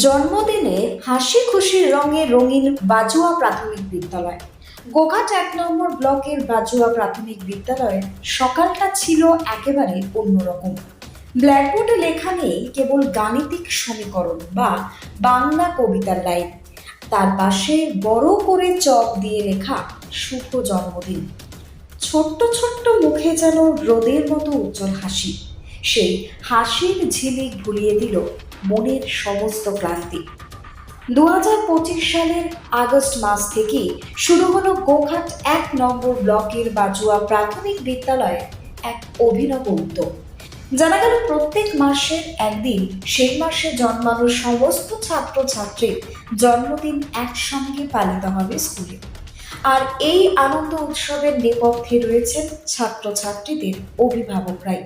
জন্মদিনে হাসি খুশির রঙে রঙিন বাজুয়া প্রাথমিক বিদ্যালয়। গোঘাট ১ নম্বর ব্লকের বাজুয়া প্রাথমিক বিদ্যালয়ের সকালটা ছিল একেবারে অন্যরকম। ব্ল্যাকবোর্ডে লেখা নেই কেবল গাণিতিক সমীকরণ বা বাংলা কবিতার লাইন, তার পাশে বড় করে চক দিয়ে লেখা শুভ জন্মদিন। ছোট্ট ছোট্ট মুখে যেন রোদের মতো উজ্জ্বল হাসি। সেই হাসির ঝিলিক ভুলিয়ে দিল মনের সমস্ত ক্লান্তি। 2025 সালের আগস্ট মাস থেকে শুরু হলো গোঘাট ১ নম্বর ব্লকের বাজুয়া প্রাথমিক বিদ্যালয়ে এক অভিনব উদ্যোগ। জানা গেল প্রত্যেক মাসের একদিন সেই মাসে জন্মানো সমস্ত ছাত্রছাত্রীর জন্মদিন একসঙ্গে পালিত হবে স্কুলে। আর এই আনন্দ উৎসবের নেপথ্যে রয়েছেন ছাত্রছাত্রীদের অভিভাবকরাই।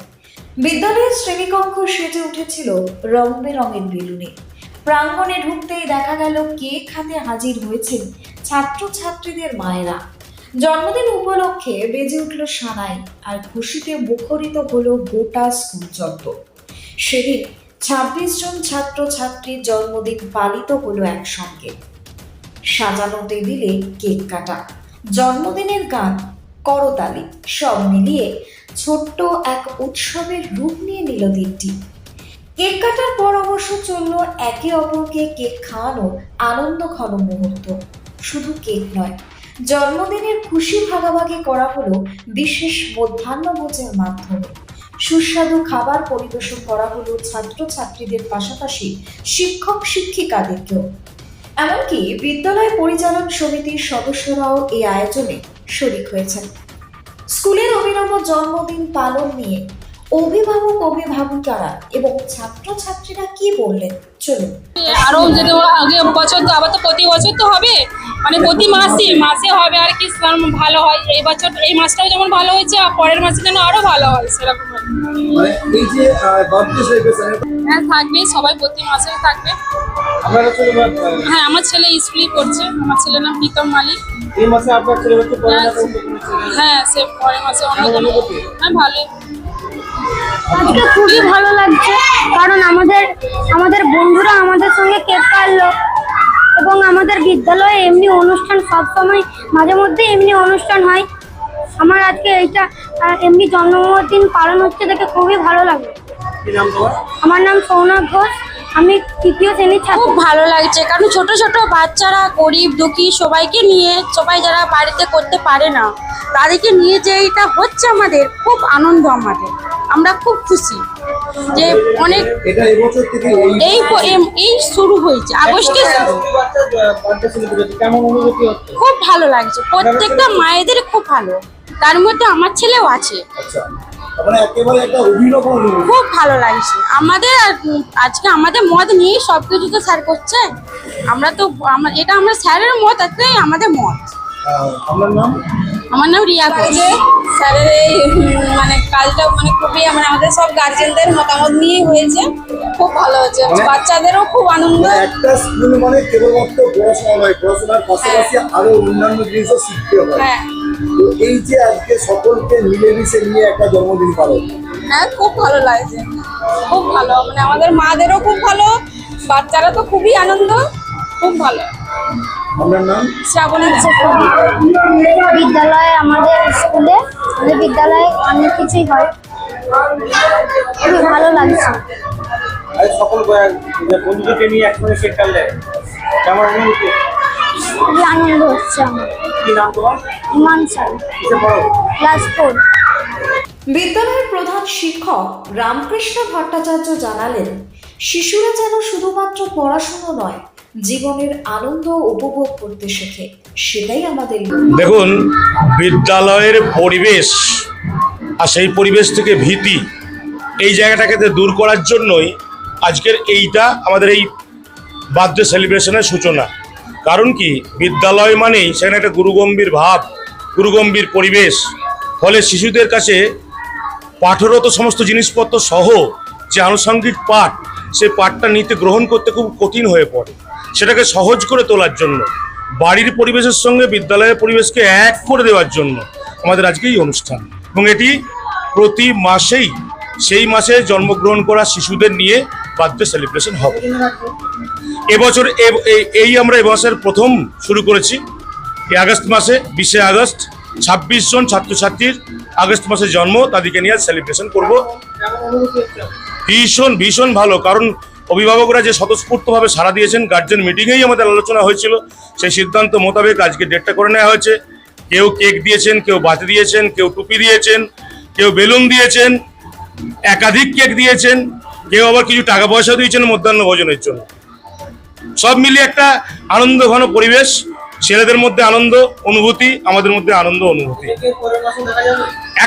বিদ্যালয়ের শ্রেণীকক্ষ সেজে উঠেছিল রং বেরঙের বেলুনে। প্রাঙ্গণে ঢুকতেই দেখা গেল কেক হাতে হাজির হয়েছেন ছাত্রছাত্রীদের মায়েরা। জন্মদিন উপলক্ষে বেজে উঠল সানাই, আর খুশিতে মুখরিত হলো গোটা স্কুল চত্বর। সেদিন ২৬ জন ছাত্রছাত্রীর জন্মদিন পালিত হলো একসঙ্গে। সাজানো টেবিলে কেক কাটা, জন্মদিনের গান, করতালি, সব মিলিয়ে ছোট্ট এক উৎসবের রূপ নিয়ে নিল দিনটি। কেক কাটার পর অবশ্য চলল একে অপরকে কেক খাওয়ানোর আনন্দ ঘন মুহূর্ত। শুধু কেক নয়, জন্মদিনের খুশি ভাগাভাগি করা হলো বিশেষ মধ্যাহ্নভোজের মাধ্যমে। সুস্বাদু খাবার পরিবেশন করা হলো ছাত্রছাত্রীদের পাশাপাশি শিক্ষক শিক্ষিকাদেরকেও। এমনকি বিদ্যালয় পরিচালন সমিতির সদস্যরাও এই আয়োজনে শরিক হয়েছেন। স্কুলের অভিনব জন্মদিন পালন নিয়ে অভিভাবকেরা এবং ছাত্রছাত্রীরা কি বললেন চলুন। আরো যদি আগে বছর তো আবার তো প্রতি বছর তো হবে, মানে প্রতি মাসে হবে আর কি ভালো হয়। এই বছর এই মাসটাও যেমন ভালো হয়েছে, আর পরের মাসে যেন আরো ভালো হয় সেরকম। মানে এই যে বার্থডে সেলিব্রেশন, হ্যাঁ থাকবে, সবাই প্রতি মাসে থাকবে। হ্যাঁ, আমার ছেলে স্কুলে পড়ছে, আমার ছেলের নাম প্রীতম মালিক। এই মাসে আপনার ছেলে হচ্ছে পরের মাসে হ্যাঁ, সে পরের মাসে অন্য। হ্যাঁ ভালো। আজকে খুবই ভালো লাগছে, কারণ আমাদের বন্ধুরা আমাদের সঙ্গে কেক কাটলো এবং আমাদের বিদ্যালয়ে এমনি অনুষ্ঠান সবসময় মাঝে মধ্যে এমনি অনুষ্ঠান হয়। আমার আজকে এইটা এমনি জন্মদিন পালন হচ্ছে দেখে খুবই ভালো লাগে। আমার নাম সৌনক ঘোষ, আমি ৩য় শ্রেণীর ছাত্র। খুব ভালো লাগছে, কারণ ছোট ছোট বাচ্চারা, গরিব দুঃখী সবাইকে নিয়ে, সবাই যারা বাড়িতে করতে পারে না তাদেরকে নিয়ে যে এটা হচ্ছে আমাদের খুব আনন্দ। আমরা খুব খুশি যে অনেক এই শুরু হয়েছে আগস্টে। খুব ভালো লাগছে, প্রত্যেকটা মায়েদের খুব ভালো, তার মধ্যে আমার ছেলেও আছে। খুব ভালো লাগছে আমাদের। আজকে আমাদের মত নিয়ে সবকিছু তো স্যার করছে, আমরা তো এটা আমরা স্যারের মত, এটাই আমাদের মত। আমার নাম রিয়া ঘোষ। স্যারের এই মানে কাজটা মানে খুবই আমাদের সব গার্জেনদের মতামত নিয়ে হয়েছে, খুব ভালো হয়েছে। বাচ্চাদেরও খুব আনন্দ। একটা স্কুল মানে কেবলমাত্র পড়াশোনা নয়, পড়াশোনার পাশাপাশি আরো অন্যান্য জিনিসও শিখতে হয়। হ্যাঁ, তো এই যে আজকে সকলকে মিলেমিশে নিয়ে একটা জন্মদিন পালন, হ্যাঁ খুব ভালো লাগছে, খুব ভালো। মানে আমাদের মাদেরও খুব ভালো, বাচ্চারা তো খুবই আনন্দ, খুব ভালো। আপনার নাম? শ্রাবণী। বিদ্যালয়ে আমাদের বিদ্যালয়ে অনেক কিছুই হয়, খুবই ভালো লাগছে। আজ সকল বন্ধুদেরকে নিয়ে একসঙ্গে কেক কাটলে কেমন অনুভূতি? খুবই আনন্দ হচ্ছে আমার। কি নাম তোমার? ইমান স্যার, কিসে পড়ো? ক্লাস 4। বিদ্যালয়ের প্রধান শিক্ষক রামকৃষ্ণ ভট্টাচার্য জানালেন, শিশুরা যেন শুধুমাত্র পড়াশুনো নয়, জীবনের আনন্দ উপভোগ করতে শেখে, সেটাই আমাদের লক্ষ্য। দেখুন, বিদ্যালয়ের পরিবেশ আর সেই পরিবেশ থেকে ভীতি, এই জায়গাটাকে দূর করার জন্যই আজকের এইটা আমাদের এই বার্থডে সেলিব্রেশনের সূচনা। কারণ কি, বিদ্যালয় মানেই সেখানে একটা গুরুগম্ভীর ভাব, গুরুগম্ভীর পরিবেশ। ফলে শিশুদের কাছে পাঠরত সমস্ত জিনিসপত্র সহ যে আনুষঙ্গিক পাঠ, সেই পাঠটা নিতে গ্রহণ করতে খুব কঠিন হয়ে পড়ে। সেটাকে সহজ করে তোলার জন্য, বাড়ির পরিবেশের সঙ্গে বিদ্যালয়ের পরিবেশকে এক করে দেওয়ার জন্য আমাদের আজকে এই অনুষ্ঠান। এবং এটি প্রতি মাসেই সেই মাসে জন্মগ্রহণ করা শিশুদের নিয়ে বার্থডে সেলিব্রেশন হবে। এবছর এই আমরা এবছর প্রথম শুরু করেছি এই আগস্ট মাসে 20শে আগস্ট 26 জন ছাত্রছাত্রীর আগস্ট মাসে জন্ম, তাদেরকে নিয়ে সেলিব্রেশন করব। ভীষণ ভীষণ ভালো, কারণ অভিভাবকরা যে স্বতঃস্ফূর্তভাবে সাড়া দিয়েছেন, গার্জেন মিটিংয়েই আমাদের আলোচনা হয়েছিল, সেই সিদ্ধান্ত মোতাবেক আজকে ডেটটা করে নেওয়া হয়েছে। কেউ কেক দিয়েছেন, কেউ বাতি দিয়েছেন, কেউ টুপি দিয়েছেন, কেউ বেলুন দিয়েছেন, একাধিক কেক দিয়েছেন, কেউ আবার কিছু টাকা পয়সা দিয়েছেন মধ্যাহ্ন ভোজনের জন্য। সব মিলিয়ে একটা আনন্দ ঘন পরিবেশ, ছেলেদের মধ্যে আনন্দ অনুভূতি, আমাদের মধ্যে আনন্দ অনুভূতি।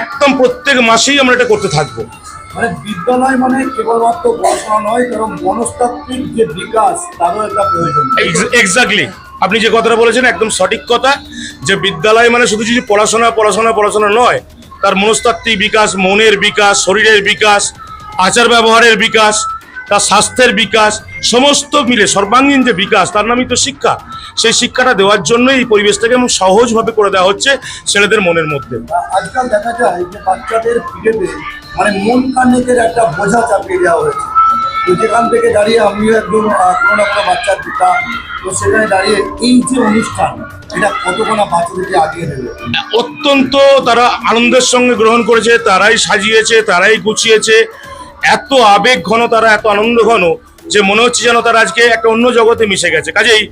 একদম প্রত্যেক মাসেই আমরা এটা করতে থাকবো। মানে বিদ্যালয় মানে কেবলমাত্র পড়াশোনা নয়, কারণ মনস্তাত্ত্বিক যে বিকাশ তারও একটা প্রয়োজন। এক্স্যাক্টলি, আপনি যে কথাটা বলেছেন একদম সঠিক কথা, যে বিদ্যালয় মানে শুধু যদি পড়াশোনা পড়াশোনা পড়াশোনা নয়, তার মনস্তাত্ত্বিক বিকাশ, মনের বিকাশ, শরীরের বিকাশ, আচার ব্যবহারের বিকাশ, তার স্বাস্থ্যের বিকাশ, সমস্ত মিলে সর্বাঙ্গীন যে বিকাশ, তার নামই তো শিক্ষা। সেই শিক্ষাটা দেওয়ার জন্য এই পরিবেশটাকে এবং সহজভাবে করে দেওয়া হচ্ছে ছেলেদের মনের মধ্যে। আজকাল দেখা যায় যে বাচ্চাদের পিঠেতে মানে মন কানেকের একটা বোঝা চাপিয়ে দেওয়া হয়েছে। তো যেখান থেকে দাঁড়িয়ে আমিও একদম কোনো না কোনো বাচ্চার পিতা, তো সেখানে দাঁড়িয়ে এই যে অনুষ্ঠান, এটা কতক্ষণ বাচ্চাদেরকে আগিয়ে দেবে। অত্যন্ত তারা আনন্দের সঙ্গে গ্রহণ করেছে, তারাই সাজিয়েছে, তারাই গুছিয়েছে, এত আবেগ ঘন, তারা এত আনন্দ ঘন যে মনে হচ্ছে যেন তারা আজকে একটা অন্য জগতে মিশে গেছে। কাজেই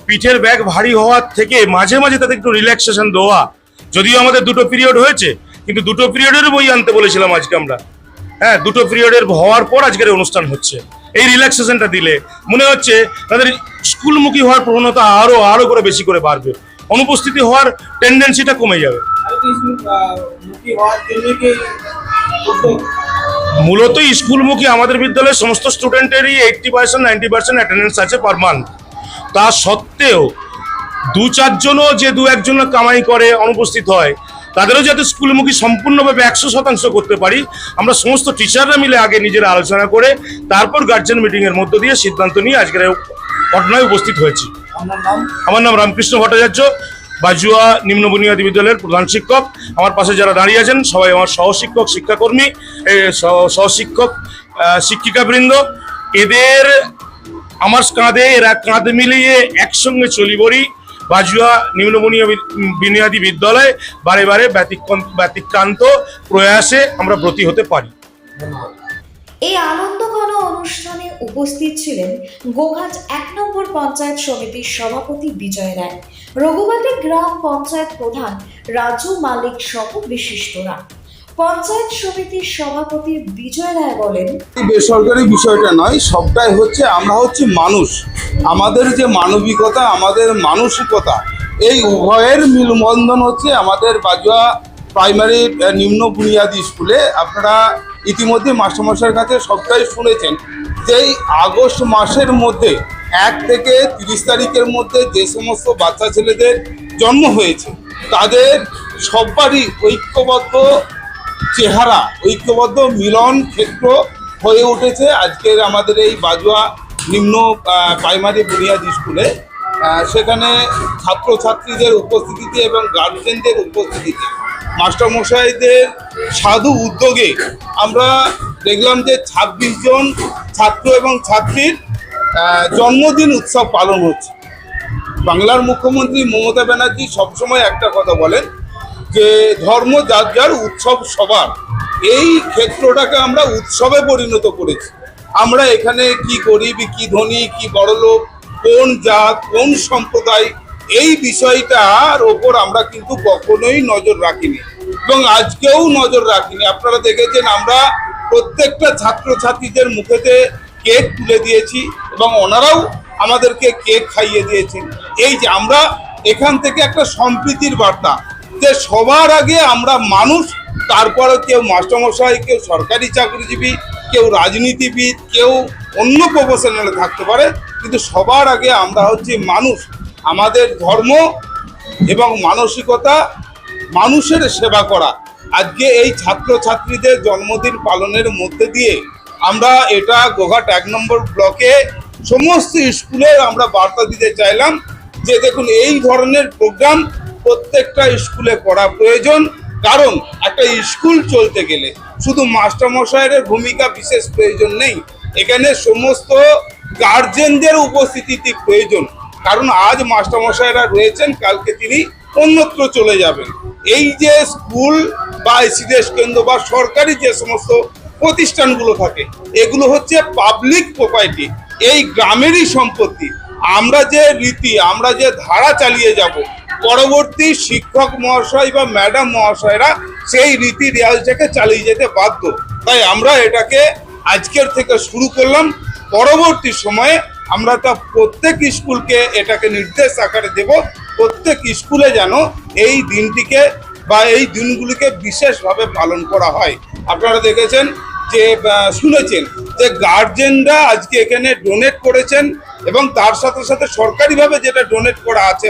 পিঠের ব্যাগ ভারী হওয়ার থেকে মাঝে মাঝে তাদের একটু রিল্যাক্সেশন দেওয়া, যদিও আমাদের দুটো পিরিয়ড হয়েছে, কিন্তু দুটো পিরিয়ডের বই আনতে বলেছিলাম আজকে আমরা। হ্যাঁ, দুটো পিরিয়ডের হওয়ার পর আজকের অনুষ্ঠান হচ্ছে। এই রিল্যাক্সেশনটা দিলে মনে হচ্ছে তাদের স্কুলমুখী হওয়ার প্রবণতা আরো করে বেশি করে বাড়বে, অনুপস্থিতি হওয়ার টেন্ডেন্সিটা কমে যাবে। মূলত স্কুলমুখী আমাদের বিদ্যালয়ের সমস্ত স্টুডেন্টেরই 80% 90% অ্যাটেন্ডেন্স আছে পার মান্থ। তা সত্ত্বেও 2-4 জনও যে 2-1 জন কামাই করে অনুপস্থিত হয়, তাদেরও যাতে স্কুলমুখী সম্পূর্ণভাবে 100% করতে পারি, আমরা সমস্ত টিচাররা মিলে আগে নিজেরা আলোচনা করে তারপর গার্জেন মিটিংয়ের মধ্য দিয়ে সিদ্ধান্ত নিয়ে আজকের ঘটনায় উপস্থিত হয়েছি। আমার নাম রামকৃষ্ণ ভট্টাচার্য, বাজুয়া নিম্ন বুনিয়াদী বিদ্যালয়ের প্রধান শিক্ষক। আমার পাশে যারা দাঁড়িয়ে আছেন সবাই আমার সহশিক্ষক, শিক্ষাকর্মী, সহশিক্ষক, শিক্ষিকাবৃন্দ। এদের আমার কাঁধে, এরা কাঁধ মিলিয়ে একসঙ্গে চলি বলি বাজুয়া নিম্ন বুনিয়াদী বিদ্যালয় বারে বারে ব্যতিক্রান্ত প্রয়াসে আমরা ব্রতী হতে পারি। এই আনন্দঘন অনুষ্ঠানে উপস্থিত ছিলেন গোঘাট 1 নম্বর পঞ্চায়েত সমিতির সভাপতি বিজয় রায়, রঘুবাটি গ্রাম পঞ্চায়েত প্রধান রাজু মালিক সহ বিশিষ্টরা। পঞ্চায়েত সমিতির সভাপতি বিজয় রায় বলেন, বেসরকারি বিষয়টা নয়, সবটাই হচ্ছে আমরা হচ্ছে মানুষ, আমাদের যে মানবিকতা, আমাদের মানসিকতা, এই উভয়ের মিলবন্ধন হচ্ছে আমাদের বাজুয়া প্রাইমারি নিম্ন বুনিয়াদী স্কুলে। আপনারা ইতিমধ্যে মাস্টারমশাইয়ের কাছে সবটাই শুনেছেন যে এই আগস্ট মাসের মধ্যে 1 থেকে 30 তারিখের মধ্যে যে সমস্ত বাচ্চা ছেলেদের জন্ম হয়েছে, তাদের সবারই ঐক্যবদ্ধ চেহারা, ঐক্যবদ্ধ মিলন ক্ষেত্র হয়ে উঠেছে আজকের আমাদের এই বাজুয়া নিম্ন প্রাইমারি বুনিয়াদী স্কুলে। সেখানে ছাত্রছাত্রীদের উপস্থিতিতে এবং গার্জেনদের উপস্থিতিতে মাস্টারমশাইদের সাধু উদ্যোগে আমরা দেখলাম যে 26 জন ছাত্র এবং ছাত্রীর জন্মদিন উৎসব পালন হচ্ছে। বাংলার মুখ্যমন্ত্রী মমতা ব্যানার্জি সবসময় একটা কথা বলেন যে ধর্ম যার যার, উৎসব সবার। এই ক্ষেত্রটাকে আমরা উৎসবে পরিণত করেছি। আমরা এখানে কি গরিব, কি ধনী, কি বড়লোক, কোন জাত, কোন সম্প্রদায়, এই বিষয়টার ওপর আমরা কিন্তু কখনোই নজর রাখিনি এবং আজকেও নজর রাখিনি। আপনারা দেখেছেন আমরা প্রত্যেকটা ছাত্রছাত্রীদের মুখেতে কেক তুলে দিয়েছি এবং ওনারাও আমাদেরকে কেক খাইয়ে দিয়েছেন। এই যে আমরা এখান থেকে একটা সম্প্রীতির বার্তা, যে সবার আগে আমরা মানুষ, তারপরে কেউ মাস্টারমশাই, কেউ সরকারি চাকরিজীবী, কেউ রাজনীতিবিদ, কেউ অন্য প্রফেশনালে থাকতে পারে, কিন্তু সবার আগে আমরা হচ্ছে মানুষ। আমাদের ধর্ম এবং মানসিকতা মানুষের সেবা করা। আজকে এই ছাত্রছাত্রীদের জন্মদিন পালনের মধ্যে দিয়ে আমরা এটা গোঘাট 1 নম্বর ব্লকে সমস্ত স্কুলে আমরা বার্তা দিতে চাইলাম যে দেখুন, এই ধরনের প্রোগ্রাম প্রত্যেকটা স্কুলে করা প্রয়োজন। কারণ একটা স্কুল চলতে গেলে শুধু মাস্টারমশাইয়ের ভূমিকা বিশেষ প্রয়োজন নেই, এখানে সমস্ত গার্জেনদের উপস্থিতি প্রয়োজন, কারণ আজ মাস্টারমশাইরা রয়েছেন, কালকে তিনি অন্যত্র চলে যাবেন। এই যে স্কুল বা সিডিএস কেন্দ্র বা সরকারি যে সমস্ত প্রতিষ্ঠানগুলো থাকে, এগুলো হচ্ছে পাবলিক প্রপার্টি, এই গ্রামেরই সম্পত্তি। আমরা যে রীতি, আমরা যে ধারা চালিয়ে যাব, পরবর্তী শিক্ষক মহাশয় বা ম্যাডাম মহাশয়রা সেই রীতি রেওয়াজটাকে চালিয়ে যেতে বাধ্য। তাই আমরা এটাকে আজকের থেকে শুরু করলাম, পরবর্তী সময়ে আমরা তা প্রত্যেক স্কুলকে এটাকে নির্দেশ আকারে দেব, প্রত্যেক স্কুলে যেন এই দিনটিকে বা এই দিনগুলিকে বিশেষভাবে পালন করা হয়। আপনারা দেখেছেন যে শুনেছেন যে গার্জেনরা আজকে এখানে ডোনেট করেছেন, এবং তার সাথে সাথে সরকারিভাবে যেটা ডোনেট করা আছে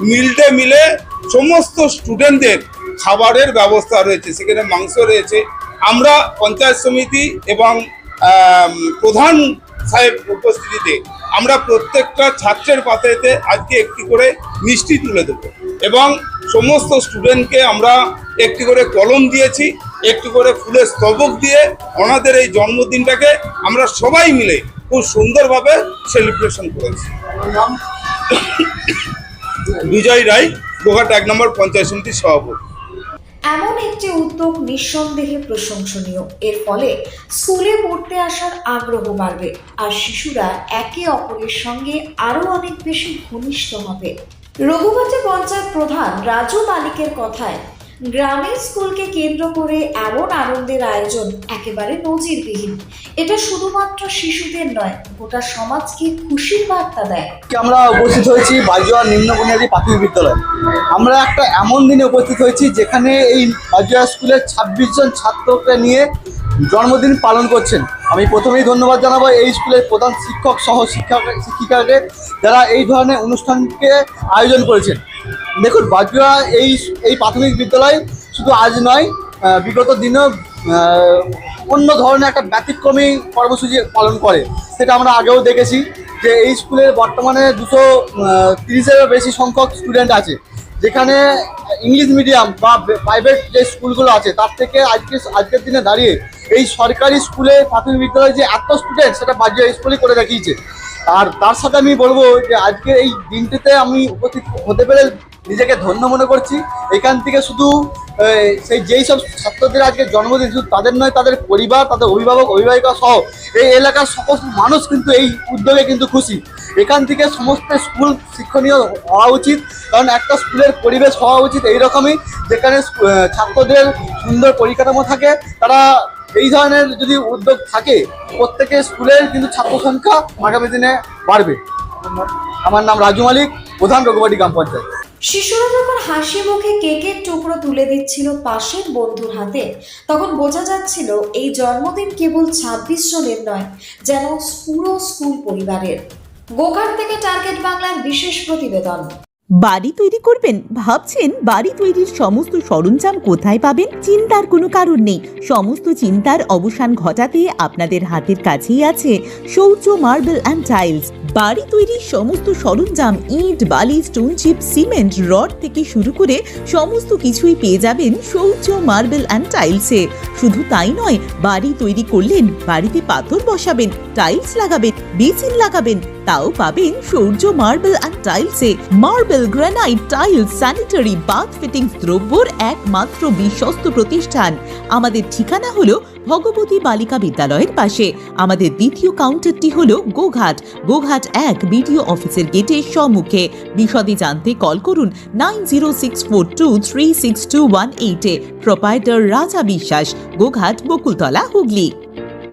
মিড ডে মিলে সমস্ত স্টুডেন্টদের খাবারের ব্যবস্থা রয়েছে, সেখানে মাংস রয়েছে। আমরা পঞ্চায়েত সমিতি এবং প্রধান সাহেব উপস্থিতিতে আমরা প্রত্যেকটা ছাত্রের পাতেতে আজকে একটি করে মিষ্টি তুলে দেবো, এবং সমস্ত স্টুডেন্টকে আমরা একটি করে কলম দিয়েছি, একটি করে ফুলের স্তবক দিয়ে ওনাদের এই জন্মদিনটাকে আমরা সবাই মিলে খুব সুন্দরভাবে সেলিব্রেশন করেছি। বিজয় রায়, গোঘাট 1 নম্বর পঞ্চায়েত সমিতির সভাপতি। এমন একটি উদ্যোগ নিঃসন্দেহে প্রশংসনীয়। এর ফলে স্কুলে পড়তে আসার আগ্রহ বাড়বে, আর শিশুরা একে অপরের সঙ্গে আরো অনেক বেশি ঘনিষ্ঠ হবে। রঘুবাটি পঞ্চায়েত প্রধান রাজু মালিকের কথায়, গ্রামের স্কুলকে কেন্দ্র করে এমন আনন্দের আয়োজন একেবারে নজিরবিহীন। এটা শুধুমাত্র শিশুদের নয়, গোটা সমাজকে খুশির বার্তা দেয়। আমরা উপস্থিত হয়েছি বাজুয়া নিম্ন বুনিয়াদী প্রাথমিক বিদ্যালয়। আমরা একটা এমন দিনে উপস্থিত হয়েছি যেখানে এই বাজুয়া স্কুলের 26 জন ছাত্রকে নিয়ে জন্মদিন পালন করছেন। আমি প্রথমেই ধন্যবাদ জানাবো এই স্কুলের প্রধান শিক্ষক সহ শিক্ষিকাকে, যারা এই ধরনের অনুষ্ঠানকে আয়োজন করেছেন। দেখুন, বাজুয়া এই প্রাথমিক বিদ্যালয় শুধু আজ নয়, বিগত দিনেও অন্য ধরনের একটা ব্যতিক্রমী কর্মসূচি পালন করে, সেটা আমরা আগেও দেখেছি যে এই স্কুলে বর্তমানে 230-এরও বেশি সংখ্যক স্টুডেন্ট আছে, যেখানে ইংলিশ মিডিয়াম বা প্রাইভেট যে স্কুলগুলো আছে তার থেকে আজকের দিনে দাঁড়িয়ে এই সরকারি স্কুলে প্রাথমিক বিদ্যালয়ে যে এত স্টুডেন্ট, সেটা বাজুয়া স্কুলই করে দেখিয়েছে। আর তার সাথে আমি বলবো যে আজকে এই দিনটিতে আমি উপস্থিত হতে পেরে নিজেকে ধন্য মনে করছি। এখান থেকে শুধু যেই সব ছাত্রদের আজকে জন্মদিন, শুধু তাদের নয়, তাদের পরিবার, তাদের অভিভাবক অভিভাবিকা সহ এই এলাকার সমস্ত মানুষ কিন্তু এই উদ্যোগে কিন্তু খুশি। এখান থেকে সমস্ত স্কুল শিক্ষণীয় হওয়া উচিত, কারণ একটা স্কুলের পরিবেশ হওয়া উচিত এইরকমই, যেখানে ছাত্রদের সুন্দর পরিকাঠামো থাকে। তারা এই ধরনের যদি উদ্যোগ থাকে, প্রত্যেকের স্কুলের কিন্তু ছাত্র সংখ্যা আগামী দিনে বাড়বে। আমার নাম রাজু মালিক, প্রধান রঘুবাটি গ্রাম পঞ্চায়েত। শিশুরা যখন হাসি মুখে কেকের টুকরো তুলে দিচ্ছিল পাশের বন্ধুর হাতে, তখন বোঝা যাচ্ছিল এই জন্মদিন কেবল 26 জনের নয়, যেন পুরো স্কুল পরিবারের। গোঘাট থেকে টার্গেট বাংলার বিশেষ প্রতিবেদন। বাড়ি তৈরি করবেন? ভাবছেন বাড়ি তৈরির সমস্ত সরঞ্জাম কোথায় পাবেন? চিন্তার কোনো কারণ নেই। সমস্ত চিন্তার অবসান ঘটাতে আপনাদের হাতের কাছেই আছে শৌর্য মার্বেল অ্যান্ড টাইলস। বাড়ি তৈরির সমস্ত সরঞ্জাম, ইট, বালি, স্টোন চিপ, সিমেন্ট, রড থেকে শুরু করে সমস্ত কিছুই পেয়ে যাবেন শৌর্য মার্বেল অ্যান্ড টাইলসে। শুধু তাই নয়, বাড়ি তৈরি করলেন, বাড়িতে পাথর বসাবেন, টাইলস লাগাবেন, বেসিন লাগাবেন, তাও পাবেন শৌর্য মার্বেল অ্যান্ড টাইলসে। Marble, granite, tiles, sanitary, bath fittings দ্রব্যর একমাত্র বিশ্বস্ত প্রতিষ্ঠান। আমাদের ঠিকানা হলো ভগবতী বালিকা বিদ্যালয়ের পাশে। আমাদের দ্বিতীয় কাউন্টারটি হলো গোঘাট 1 বিডিও অফিসের গেটের সম্মুখে। বিশদে জানতে কল করুন 9064236218-এ। প্রোপাইটার রাজা বিশ্বাস, গোঘাট, বকুলতলা, হুগলি।